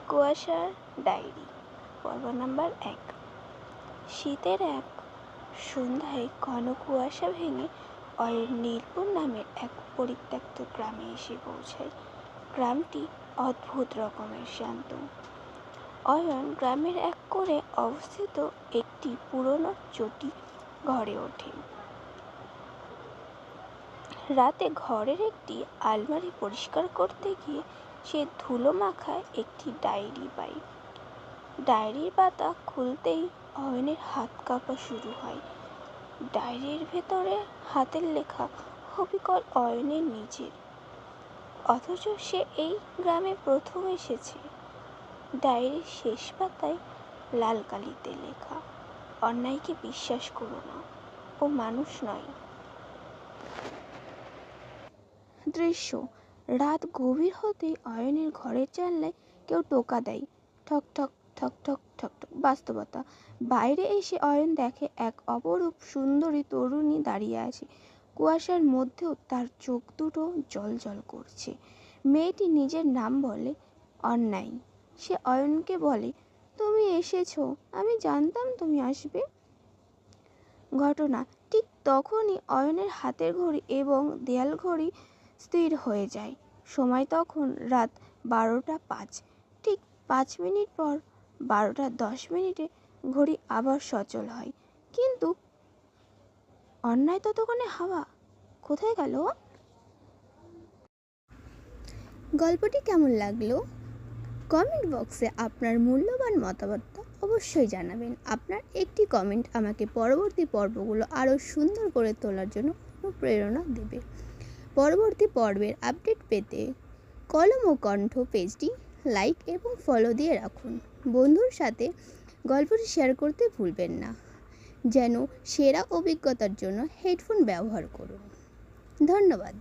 কুয়াশার ডায়েরি পর্ব নাম্বার 1। শীতের এক সন্ধ্যায় ঘন কুয়াশা ভেঙে অয়ন নীলপুর নামের এক পরিত্যক্ত গ্রামে এসে পৌঁছায়। গ্রামটি অদ্ভুত রকমের শান্ত। অয়ন গ্রামের এক কোণে অবস্থিত একটি পুরনো চটি ঘরে ওঠে। রাতে ঘরের একটি আলমারি পরিষ্কার করতে গিয়ে সে ধুলো মাখা একটি ডায়েরি পায়। ডায়েরির পাতা খুলতেই অয়নের হাত কাঁপা শুরু হয়। ডায়েরির ভেতরে হাতের লেখা অবিকল অয়নের নিজের, অথচ সে এই গ্রামে প্রথম এসেছে। ডায়েরির শেষ পাতায় লাল কালিতে লেখা, অন্যায়কে বিশ্বাস করো না, ও মানুষ নয়। দৃশ্য: রাত গভীর হতেই অয়নের ঘরের জানলায় কেউ টোকা দেয়। ঠক ঠক ঠক ঠক ঠক ঠক। বাস্তবতা: বাইরে এসে অয়ন দেখে এক অপরূপ সুন্দরী তরুণী দাঁড়িয়ে আছে। কুয়াশার মধ্যেও তার চোখ দুটো জ্বলজ্বল করছে। মেয়েটি নিজের নাম বলে অন্যায়। সে অয়নকে বলে, তুমি এসেছো, আমি জানতাম তুমি আসবে। ঘটনা: ঠিক তখনই অয়নের হাতের ঘড়ি এবং দেয়াল ঘড়ি স্থির হয়ে যায়। সময় তখন রাত 12টা 5। ঠিক 5 মিনিট পর 12টা 10 ঘড়ি আবার সচল হয়। কিন্তু অন্যায় ততক্ষণে হাওয়া। কোথায় গেল? গল্পটি কেমন লাগলো কমেন্ট বক্সে আপনার মূল্যবান মতামতটা অবশ্যই জানাবেন। আপনার একটি কমেন্ট আমাকে পরবর্তী পর্বগুলো আরও সুন্দর করে তোলার জন্য অনুপ্রেরণা দেবে। পরবর্তী পর্বের আপডেট পেতে কলম ও কণ্ঠ পেজটি লাইক এবং ফলো দিয়ে রাখুন। বন্ধুর সাথে গল্পটি শেয়ার করতে ভুলবেন না। যেন সেরা অভিজ্ঞতার জন্য হেডফোন ব্যবহার করুন। ধন্যবাদ।